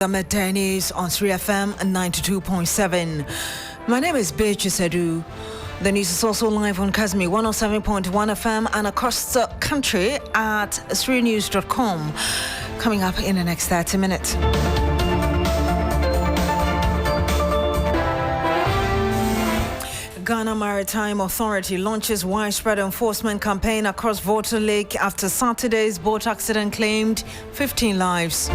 The Midday News on 3FM 92.7. My name is Beatrice Adu. The news is also live on Kazmi 107.1 FM and across the country at 3news.com. Coming up in the next 30 minutes. Ghana Maritime Authority launches widespread enforcement campaign across Volta Lake after Saturday's boat accident claimed 15 lives.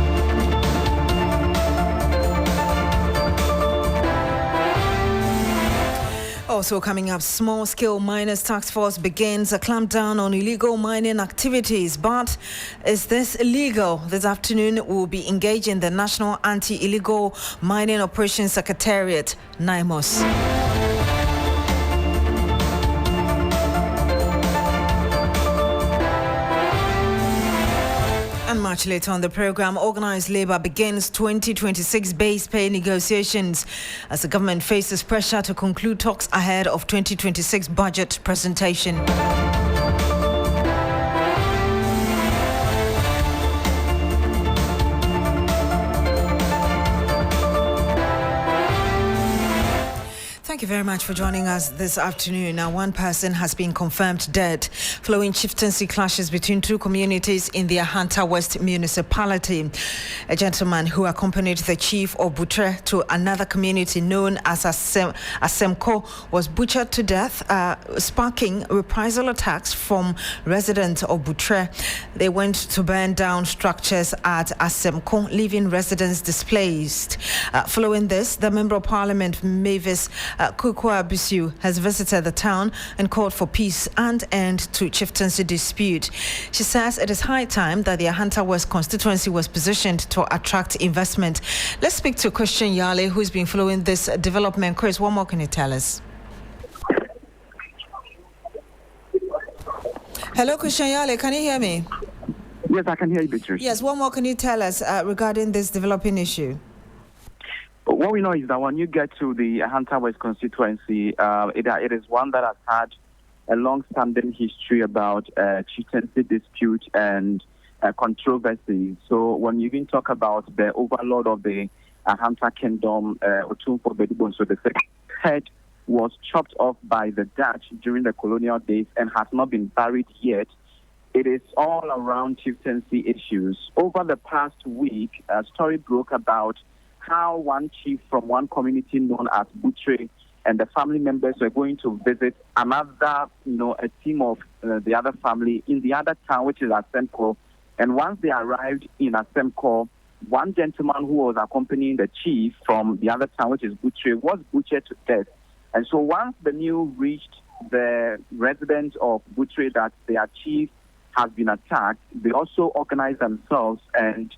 Also coming up, small-scale miners taskforce begins a clampdown on illegal mining activities. But is this illegal? This afternoon, we'll be engaging the National Anti-Illegal Mining Operations Secretariat, NIMOS. And much later on the program, Organised Labour Begins 2026 base pay negotiations as the government faces pressure to conclude talks ahead of 2026 budget presentation. Thank you very much for joining us this afternoon. Now, one person has been confirmed dead following chieftaincy clashes between two communities in the Ahanta West municipality. A gentleman who accompanied the chief of Butre to another community known as Asemko was butchered to death, sparking reprisal attacks from residents of Butre. They went to burn down structures at Asemko, leaving residents displaced. Following this, the Member of Parliament, Mavis Kuku has visited the town and called for peace and end to chieftaincy dispute. She says it is high time that the Ahanta West constituency was positioned to attract investment. Let's speak to Christian Yale, who's been following this development. Chris, what more can you tell us? Hello, Christian Yale, can you hear me? Yes, I can hear you, Beatrice. Yes, what more can you tell us regarding this developing issue? What we know is that when you get to the Ahanta West constituency, it is one that has had a long-standing history about chieftaincy dispute and controversy. So when you even talk about the overlord of the Ahanta Kingdom, Otumfo Bedibonso, the head was chopped off by the Dutch during the colonial days and has not been buried yet. It is all around chieftaincy issues. Over the past week, a story broke about how one chief from one community known as Butre and the family members were going to visit another, a team of the other family in the other town, which is Asemko. And once they arrived in Asemko, one gentleman who was accompanying the chief from the other town, which is Butre, was butchered to death. And so once the news reached the residents of Butre that their chief has been attacked, they also organized themselves and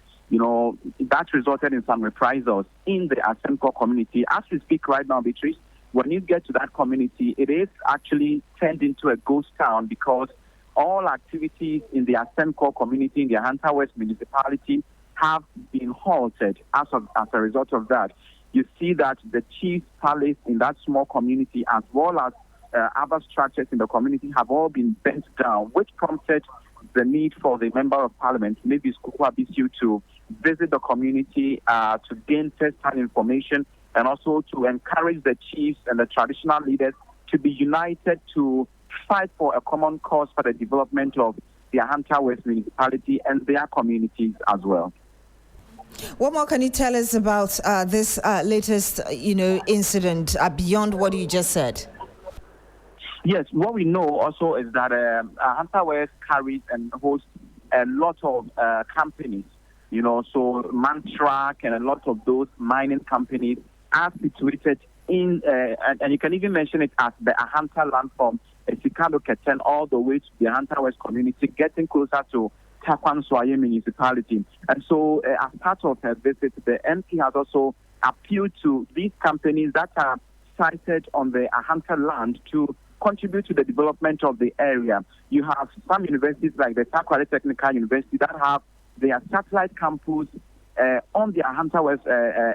that resulted in some reprisals in the Asemko community. As we speak right now, Beatrice, when you get to that community, it is actually turned into a ghost town because all activities in the Asemko community in the Ahanta West municipality have been halted as a result of that. You see that the chief's palace in that small community as well as other structures in the community have all been burnt down, which prompted the need for the Member of Parliament, maybe Kuku, to visit the community to gain first-hand information and also to encourage the chiefs and the traditional leaders to be united to fight for a common cause for the development of the Ahanta West municipality and their communities as well. What more can you tell us about this latest, incident beyond what you just said? Yes, what we know also is that Ahanta West carries and hosts a lot of companies, so Mantrack and a lot of those mining companies are situated in, and you can even mention it as the Ahanta land from Esikado Keten all the way to the Ahanta West community, getting closer to Takwan-Swaye municipality. And so as part of her visit, the MP has also appealed to these companies that are sited on the Ahanta land to contribute to the development of the area. You have some universities like the Takwari Technical University that have their satellite campus on the Ahanta West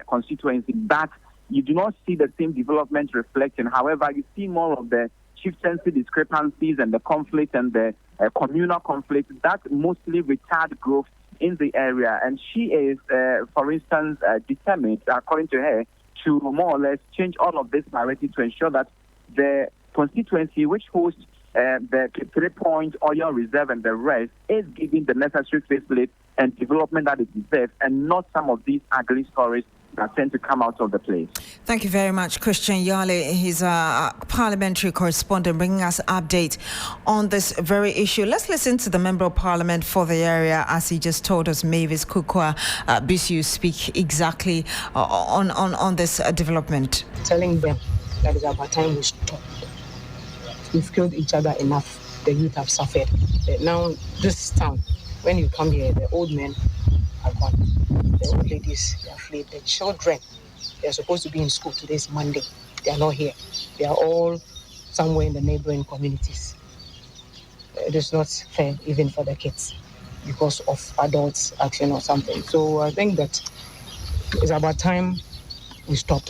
constituency, but you do not see the same development reflecting. However, you see more of the chieftaincy discrepancies and the conflict and the communal conflict that mostly retard growth in the area, and she is, for instance, determined, according to her, to more or less change all of this narrative to ensure that the constituency, which hosts the 3-point oil reserve and the rest, is giving the necessary facelift and development that it deserves, and not some of these ugly stories that tend to come out of the place. Thank you very much, Christian Yale. He's a parliamentary correspondent bringing us an update on this very issue. Let's listen to the Member of Parliament for the area as he just told us, Mavis Kukwa Bisu, speak exactly on this development. Telling them that it's about time we stop. We've killed each other enough. The youth have suffered. Now, this town, when you come here, the old men are gone. The old ladies, they are fled. The children, they are supposed to be in school. Today's Monday. They are not here. They are all somewhere in the neighboring communities. It is not fair even for the kids because of adults' action or something. So I think that it's about time we stop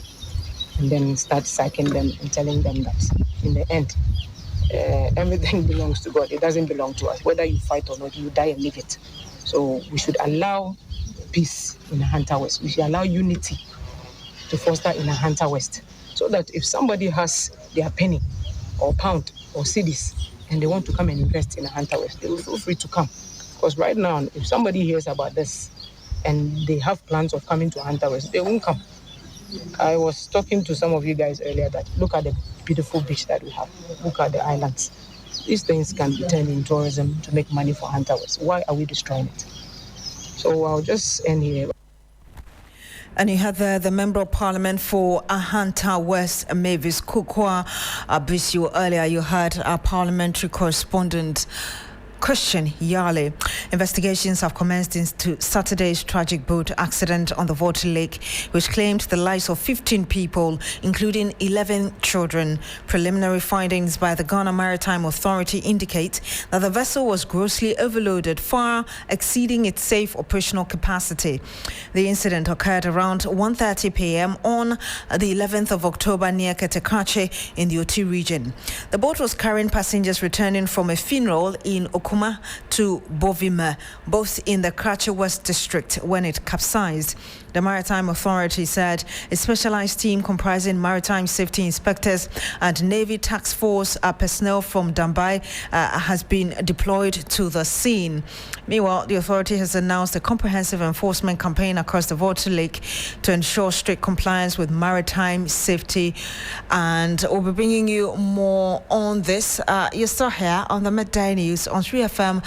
and then start sacking them and telling them that in the end, everything belongs to God. It doesn't belong to us. Whether you fight or not, you die and leave it. So we should allow peace in Ahanta West. We should allow unity to foster in Ahanta West. So that if somebody has their penny or pound or cedis and they want to come and invest in Ahanta West, they will feel free to come. Because right now, if somebody hears about this and they have plans of coming to Ahanta West, they won't come. I was talking to some of you guys earlier that look at the beautiful beach that we have. Look at the islands. These things can be turned in tourism to make money for Ahanta West. Why are we destroying it? So I'll just end here. And you had the Member of Parliament for Ahanta West, Mavis Kukwa Bisu. Earlier you heard our parliamentary correspondent Christian Yale. Investigations have commenced into Saturday's tragic boat accident on the Volta Lake, which claimed the lives of 15 people, including 11 children. Preliminary findings by the Ghana Maritime Authority indicate that the vessel was grossly overloaded, far exceeding its safe operational capacity. The incident occurred around 1:30 p.m. on the 11th of October near Ketekache in the Oti region. The boat was carrying passengers returning from a funeral in Okuma to Bovima, both in the Krache West district, when it capsized. The Maritime Authority said a specialized team comprising maritime safety inspectors and Navy task force personnel from Dambai has been deployed to the scene. Meanwhile, the authority has announced a comprehensive enforcement campaign across the Volta Lake to ensure strict compliance with maritime safety. And we'll be bringing you more on this. You're still here on the Midday News on 3FM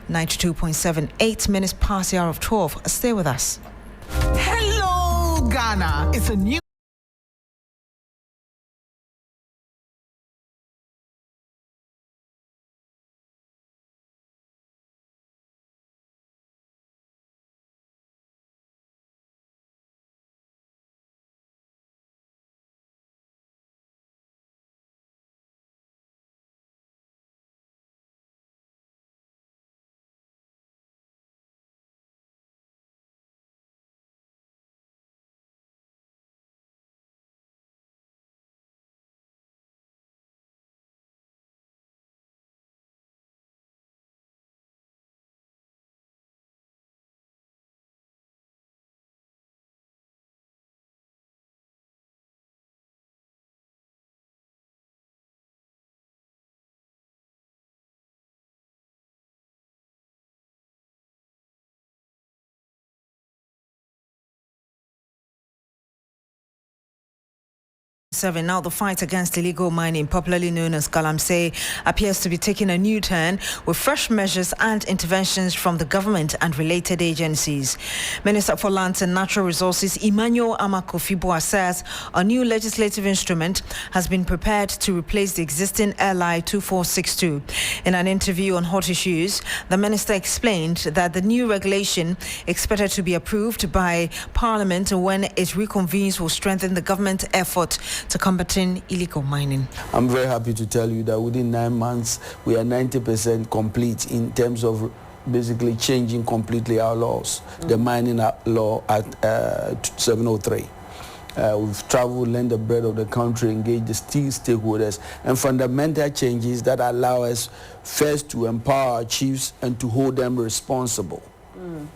92.7, 8 minutes past the hour of 12. Stay with us. Hello, Ghana. It's a new Now, the fight against illegal mining, popularly known as GALAMSEY, appears to be taking a new turn with fresh measures and interventions from the government and related agencies. Minister for Lands and Natural Resources Emmanuel Amakofiboa says a new legislative instrument has been prepared to replace the existing LI 2462. In an interview on Hot Issues, the minister explained that the new regulation, expected to be approved by Parliament when it reconvenes, will strengthen the government effort to combating illegal mining. I'm very happy to tell you that within 9 months, we are 90% complete in terms of basically changing completely our laws, the mining law at 703. We've traveled, learned the bread of the country, engaged the stakeholders, and fundamental changes that allow us first to empower our chiefs and to hold them responsible.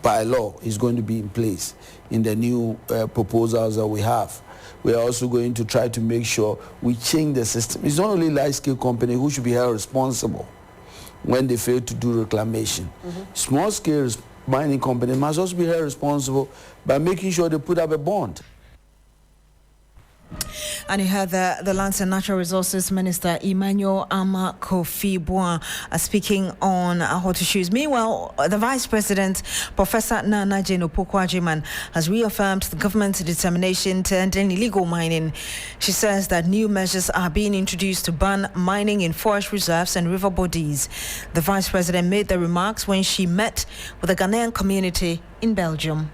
by law is going to be in place in the new proposals that we have. We are also going to try to make sure we change the system. It's not only large-scale companies who should be held responsible when they fail to do reclamation. Small-scale mining companies must also be held responsible by making sure they put up a bond. And you heard the Lands and Natural Resources Minister Emmanuel Ama Kofi Boa speaking on hot issues. Meanwhile, the Vice President, Professor Nana Jane Opoku-Agyeman, has reaffirmed the government's determination to end illegal mining. She says that new measures are being introduced to ban mining in forest reserves and river bodies. The Vice President made the remarks when she met with the Ghanaian community in Belgium.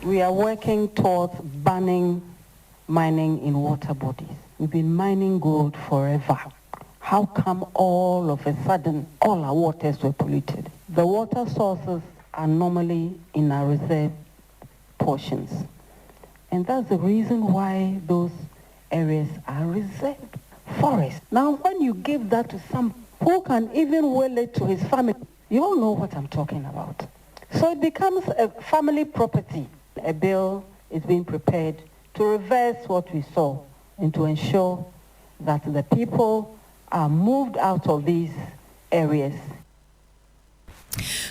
We are working towards banning mining in water bodies. We've been mining gold forever. How come all of a sudden all our waters were polluted? The water sources are normally in our reserve portions. And that's the reason why those areas are reserved forests. Now, when you give that to some who can even will it to his family, you all know what I'm talking about. So it becomes a family property. A bill is being prepared to reverse what we saw and to ensure that the people are moved out of these areas.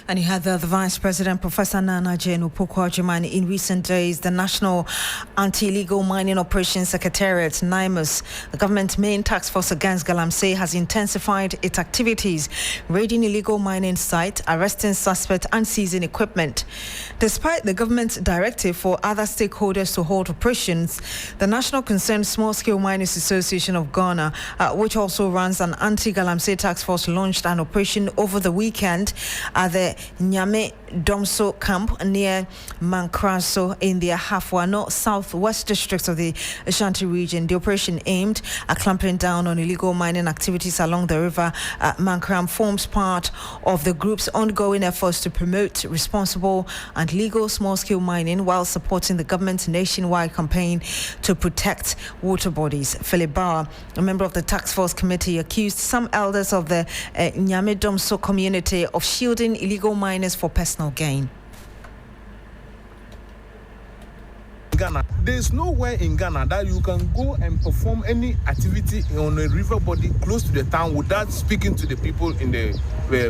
And you had the Vice President, Professor Nana Jane Opoku-Agyeman. In recent days, the National Anti-Illegal Mining Operations Secretariat, NIMOS, the government's main task force against GALAMSEY, has intensified its activities, raiding illegal mining sites, arresting suspects and seizing equipment. Despite the government's directive for other stakeholders to halt operations, the National Concerned Small-Scale Miners Association of Ghana, which also runs an anti-GALAMSEY task force, launched an operation over the weekend at the Nyame Domso camp near Mankraso in the Ahafua southwest district of the Ashanti region. The operation aimed at clamping down on illegal mining activities along the river Mankram forms part of the group's ongoing efforts to promote responsible and legal small-scale mining while supporting the government's nationwide campaign to protect water bodies. Philip Bauer, a member of the task force committee, accused some elders of the Nyame Domso community of shielding illegal miners for personal gain. Ghana, there is nowhere in Ghana that you can go and perform any activity on a river body close to the town without speaking to the people in the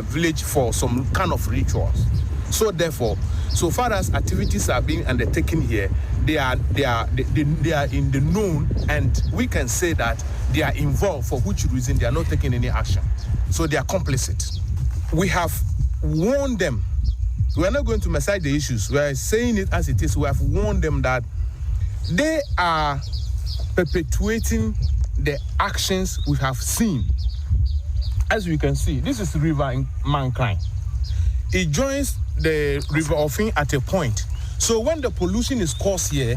village for some kind of rituals. So therefore, so far as activities are being undertaken here, they are in the known, and we can say that they are involved, for which reason they are not taking any action. So they are complicit. We have warned them. We are not going to massage the issues. We are saying it as it is. We have warned them that they are perpetuating the actions we have seen. As we can see, this is the river in Mankind. It joins the river Ofin at a point. So when the pollution is caused here,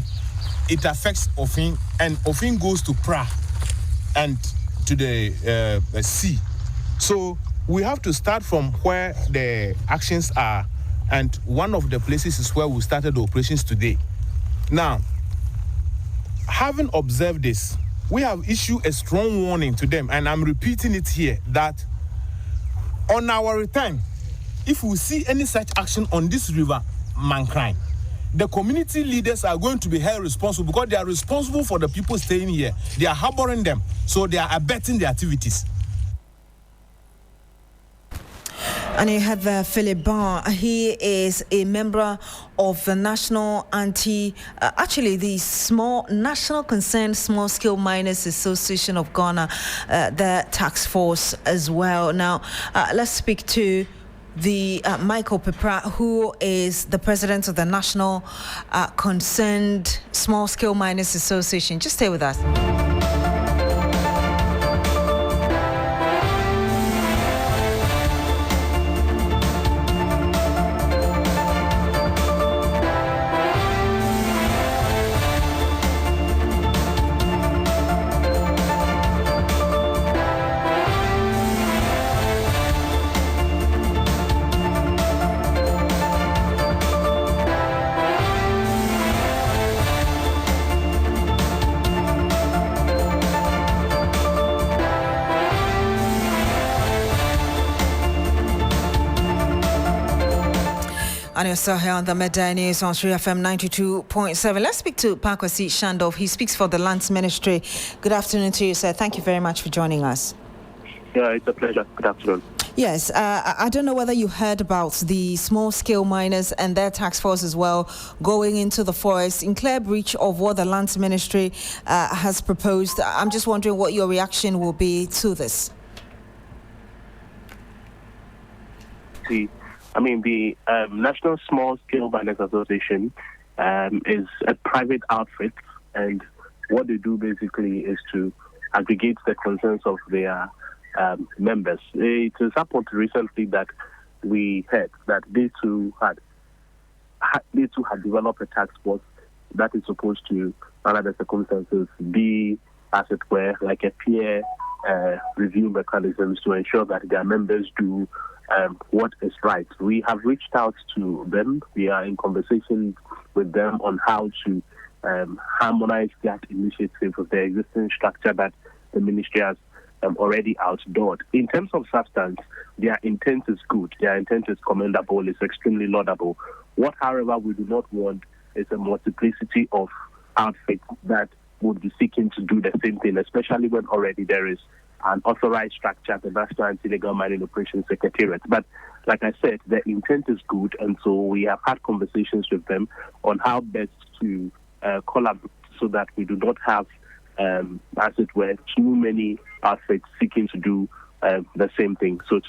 it affects Ofin, and Ofin goes to Pra and to the sea. So we have to start from where the actions are, and one of the places is where we started the operations today. Now, having observed this, we have issued a strong warning to them, and I'm repeating it here, that on our return, if we see any such action on this river, Mankind, the community leaders are going to be held responsible, because they are responsible for the people staying here. They are harboring them, so they are abetting the activities. And you have Philip Barr. He is a member of the National National Concerned Small Scale Miners Association of Ghana, the task force as well. Now, let's speak to the Michael Pepra, who is the president of the National Concerned Small Scale Miners Association. Just stay with us. And you're still here on the Midday News on 3FM 92.7. Let's speak to Pakwasi Shandov. He speaks for the Lands Ministry. Good afternoon to you, sir. Thank you very much for joining us. Yeah, it's a pleasure. Good afternoon. Yes, I don't know whether you heard about the small-scale miners and their task force as well going into the forest in clear breach of what the Lands Ministry has proposed. I'm just wondering what your reaction will be to this. I mean, the National Small Scale Miners Association is a private outfit, and what they do basically is to aggregate the concerns of their members. It is happened recently that we heard that they too had developed a task force that is supposed to, under the circumstances, be, as it were, like a peer review mechanisms to ensure that their members do what is right. We have reached out to them. We are in conversation with them on how to harmonize that initiative with the existing structure that the ministry has already outdoored. In terms of substance, their intent is good. Their intent is commendable. It's extremely laudable. What, however, we do not want is a multiplicity of outfits that would be seeking to do the same thing, especially when already there is an authorized structure, the National Anti-Illegal Mining Operations Secretariat. But like I said, the intent is good, and so we have had conversations with them on how best to collaborate so that we do not have, as it were, too many outfits seeking to do the same thing. So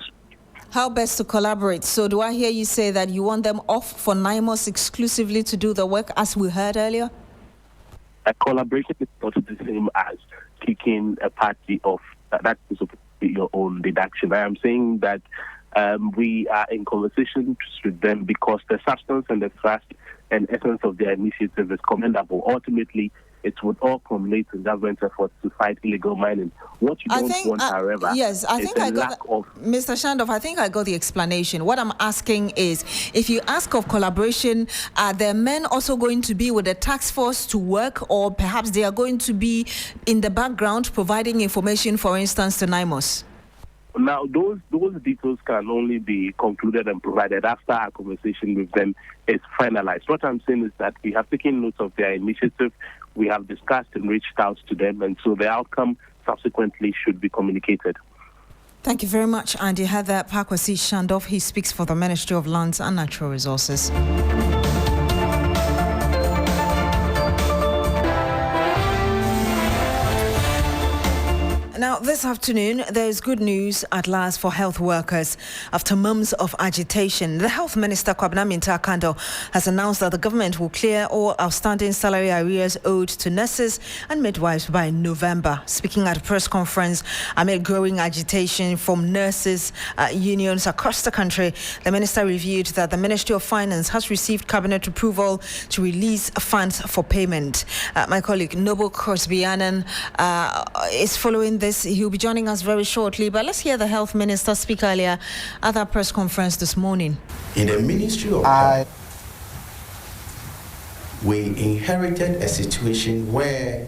how best to collaborate? So do I hear you say that you want them off for 9 months exclusively to do the work, as we heard earlier? A collaboration is not the same as kicking a party off. That is your own deduction. I am saying that we are in conversations with them because the substance and the thrust and essence of their initiative is commendable. Ultimately, it would all culminate in government efforts to fight illegal mining. What you don't want, however, yes, I think I got Mr. Shandov, I think I got the explanation. What I'm asking is, if you ask of collaboration, are the men also going to be with the task force to work, or perhaps they are going to be in the background providing information, for instance, to NIMOS? Now, those details can only be concluded and provided after our conversation with them is finalized. What I'm saying is that we have taken note of their initiative, we have discussed and reached out to them, and so the outcome subsequently should be communicated. Thank you very much, and you had that Pakwasi Shandov. He speaks for the Ministry of Lands and Natural Resources. Now, this afternoon, there is good news at last for health workers. After months of agitation, the Health Minister, Kwabena Minta-Kando, has announced that the government will clear all outstanding salary arrears owed to nurses and midwives by November. Speaking at a press conference amid growing agitation from nurses unions across the country, the minister reviewed that the Ministry of Finance has received cabinet approval to release funds for payment. My colleague Noble Crosby-Annan is following this. He'll be joining us very shortly, but let's hear the Health Minister speak earlier at that press conference this morning. In the Ministry of Health, we inherited a situation where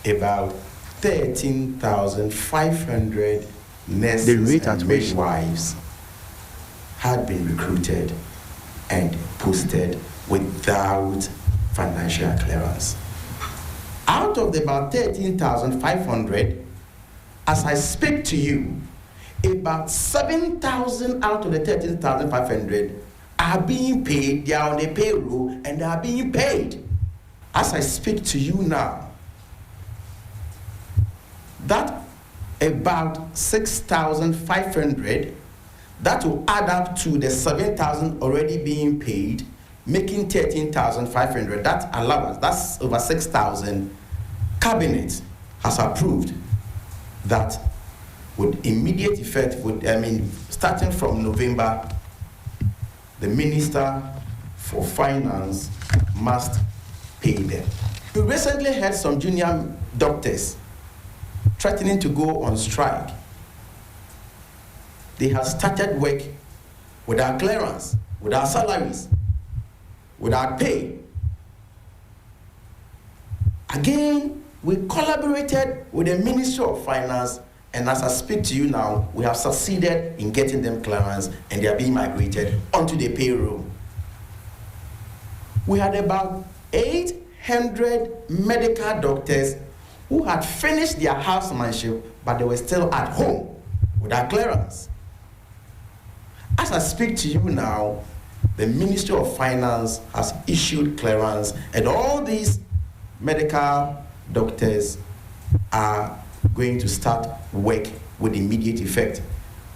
about 13,500 nurses and midwives had been recruited and posted without financial clearance. Out of the about 13,500, as I speak to you, about 7,000 out of the 13,500 are being paid. They are on the payroll and they are being paid. As I speak to you now, that about 6,500, that will add up to the 7,000 already being paid, making 13,500. That allowance, that's over 6,000. Cabinet has approved that with immediate effect, starting from November, the Minister for Finance must pay them. We recently had some junior doctors threatening to go on strike. They have started work without clearance, without salaries, without pay. Again, we collaborated with the Ministry of Finance And as I speak to you now, we have succeeded in getting them clearance, and they are being migrated onto the payroll. We had about 800 medical doctors who had finished their housemanship, but they were still at home without clearance. As I speak to you now, the Ministry of Finance has issued clearance, and all these medical doctors are going to start work with immediate effect.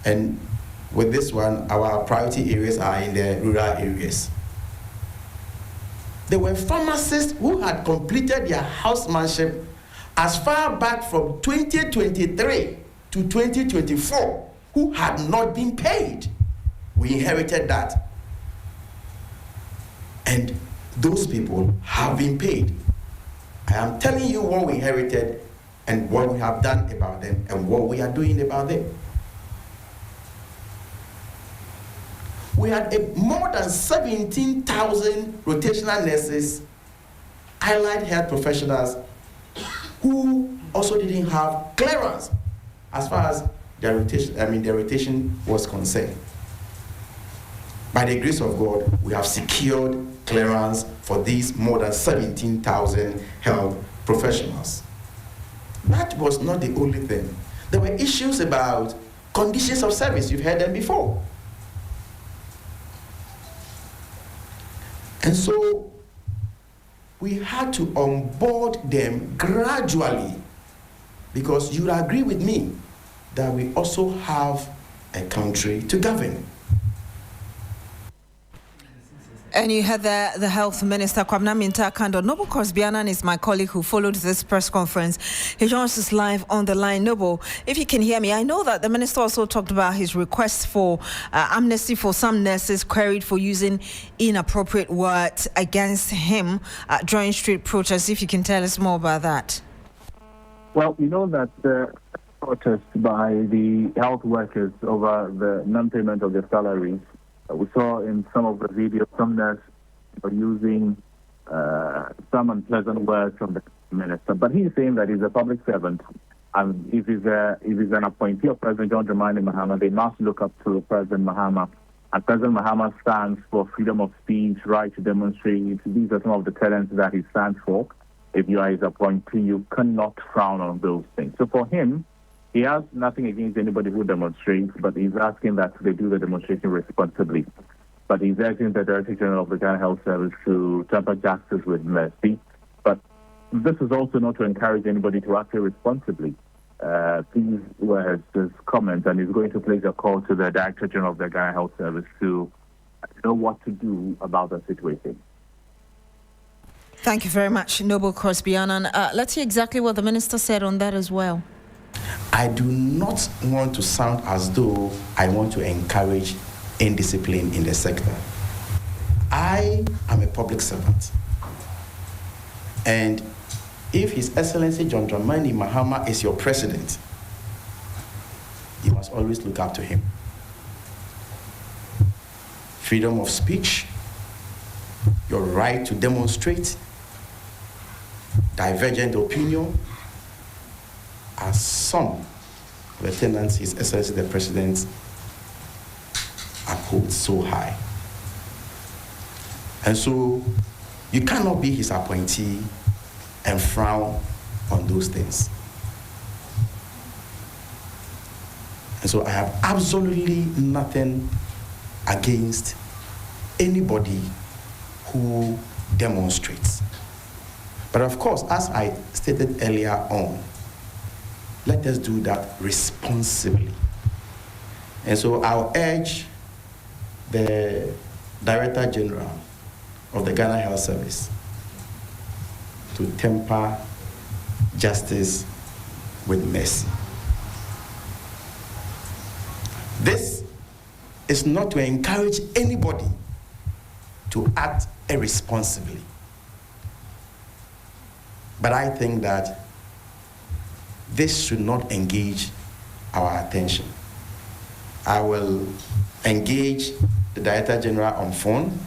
And with this one, our priority areas are in the rural areas. There were pharmacists who had completed their housemanship as far back from 2023 to 2024 who had not been paid. We inherited that. And those people have been paid. I am telling you what we inherited and what we have done about them and what we are doing about them. We had more than 17,000 rotational nurses, allied health professionals who also didn't have clearance as far as their rotation was concerned. By the grace of God, we have secured clearance for these more than 17,000 health professionals. That was not the only thing. There were issues about conditions of service. You've heard them before. And so we had to onboard them gradually, because you agree with me that we also have a country to govern. And you heard the Health Minister, Kwabena Minta-Kando. Noble Korsbianan is my colleague who followed this press conference. He joins us live on the line. Noble, if you can hear me, I know that the Minister also talked about his request for amnesty for some nurses queried for using inappropriate words against him during street protests. If you can tell us more about that. Well, you know that the protest by the health workers over the non-payment of their salaries, we saw in some of the videos some nurses are using some unpleasant words from the minister. But he's saying that he's a public servant, and if he's an appointee of President John Dramani Mahama, they must look up to President Mahama. And President Mahama stands for freedom of speech, right to demonstrate. These are some of the tenets that he stands for. If you are his appointee, you cannot frown on those things. So for him, he has nothing against anybody who demonstrates, but he's asking that they do the demonstration responsibly. But he's urging the Director General of the Ghana Health Service to temper justice with mercy. But this is also not to encourage anybody to act irresponsibly. These were his comments, and he's going to place a call to the Director General of the Ghana Health Service to know what to do about the situation. Thank you very much, Noble Korsbianan. Let's hear exactly what the Minister said on that as well. I do not want to sound as though I want to encourage indiscipline in the sector. I am a public servant. And if His Excellency John Dramani Mahama is your president, you must always look up to him. Freedom of speech, your right to demonstrate, divergent opinion, are some of the tenets His Excellency the President upholds so high. And so you cannot be his appointee and frown on those things. And so I have absolutely nothing against anybody who demonstrates. But of course, as I stated earlier on, let us do that responsibly. And so I'll urge the Director General of the Ghana Health Service to temper justice with mercy. This is not to encourage anybody to act irresponsibly. But I think that this should not engage our attention. I will engage the Director General on phone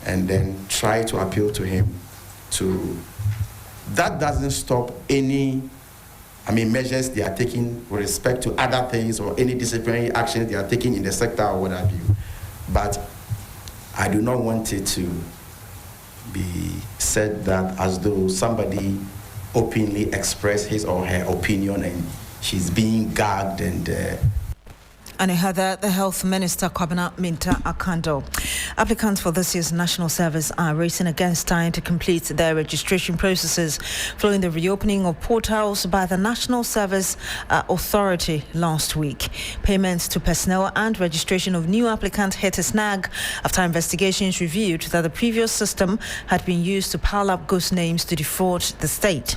and then try to appeal to him to. That doesn't stop any measures they are taking with respect to other things or any disciplinary actions they are taking in the sector or what have you. But I do not want it to be said that as though somebody openly expressed his or her opinion and she's being gagged And I heard that the Health Minister, Kwabena Minta Akando. Applicants for this year's National Service are racing against time to complete their registration processes following the reopening of portals by the National Service Authority last week. Payments to personnel and registration of new applicants hit a snag after investigations revealed that the previous system had been used to pile up ghost names to defraud the state.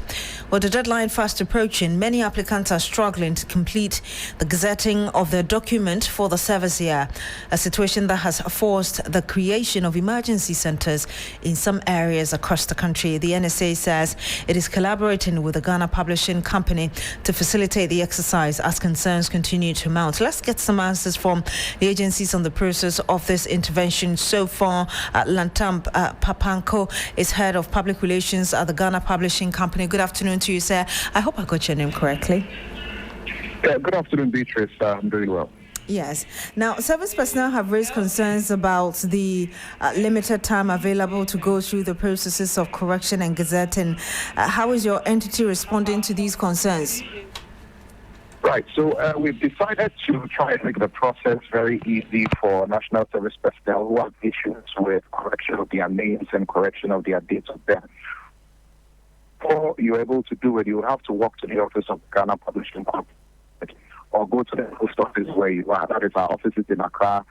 With the deadline fast approaching, many applicants are struggling to complete the gazetting of their documents for the service year, a situation that has forced the creation of emergency centers in some areas across the country. The NSA says it is collaborating with the Ghana Publishing Company to facilitate the exercise as concerns continue to mount. Let's get some answers from the agencies on the process of this intervention so far. Lantam Papanko is head of public relations at the Ghana Publishing Company. Good afternoon to you, sir. I hope I got your name correctly. Yeah, good afternoon, Beatrice. I'm doing well. Yes. Now, service personnel have raised concerns about the limited time available to go through the processes of correction and gazetting. How is your entity responding to these concerns? Right. So we've decided to try and make the process very easy for national service personnel who have issues with correction of their names and correction of their dates of birth. Before you're able to do it, you have to walk to the office of Ghana Publishing Company or go to the post office where you are. That is our offices in Accra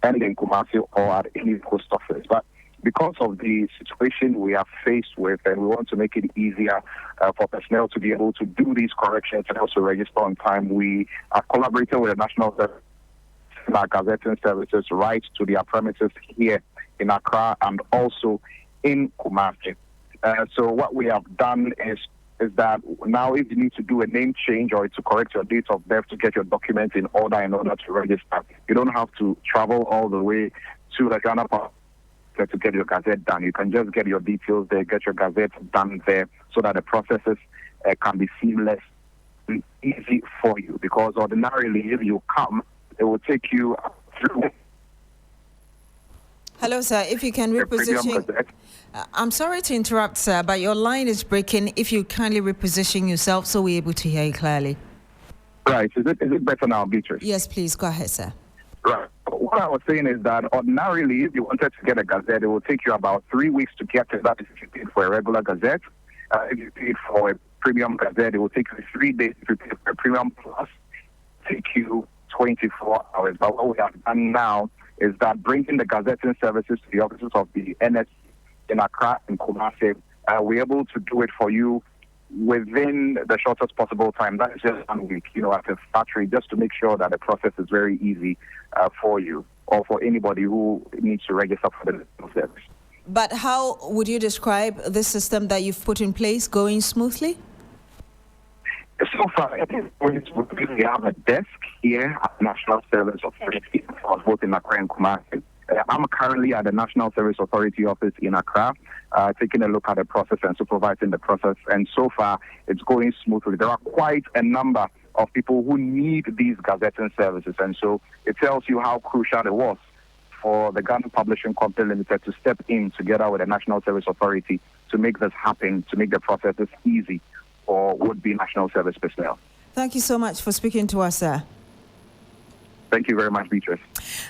and in Kumasi or at any post office. But because of the situation we are faced with, and we want to make it easier for personnel to be able to do these corrections and also register on time, we are collaborating with the National Service, our gazetting services, right to their premises here in Accra and also in Kumasi. So what we have done is that now if you need to do a name change or to correct your date of birth to get your documents in order to register, you don't have to travel all the way to the Ghana to get your gazette done. You can just get your details there, get your gazette done there so that the processes can be seamless and easy for you. Because ordinarily, if you come, it will take you through. Hello, sir. If you can reposition. I'm sorry to interrupt, sir, but your line is breaking. If you kindly reposition yourself so we're able to hear you clearly. Right. Is it better now, Beatrice? Yes, please. Go ahead, sir. Right. What I was saying is that ordinarily, if you wanted to get a gazette, it will take you about 3 weeks to get it. That is if you paid for a regular gazette. If you paid for a premium gazette, it will take you 3 days. If you pay for a premium plus, take you 24 hours. But what we have done now is that bringing the gazetting services to the offices of the NS in Accra and Kumasi, we're able to do it for you within the shortest possible time. That is just 1 week, at a factory, just to make sure that the process is very easy for you or for anybody who needs to register for the national service. But how would you describe this system that you've put in place going smoothly? So far, I think we have a desk here at the National Service Authority, both in Accra and Kumasi. I'm currently at the National Service Authority office in Accra, taking a look at the process and supervising the process. And so far, it's going smoothly. There are quite a number of people who need these gazetting services. And so it tells you how crucial it was for the Ghana Publishing Company Limited to step in together with the National Service Authority to make this happen, to make the processes easy for would-be national service personnel. Thank you so much for speaking to us, sir. Thank you very much, Beatrice.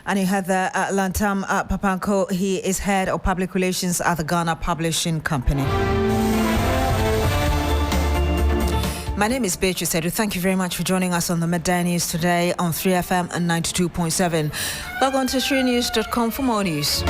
And you had the Lantam Papanko. He is head of public relations at the Ghana Publishing Company. My name is Beatrice Adu. Thank you very much for joining us on the Midday News today on 3FM and 92.7. Log on to 3news.com for more news.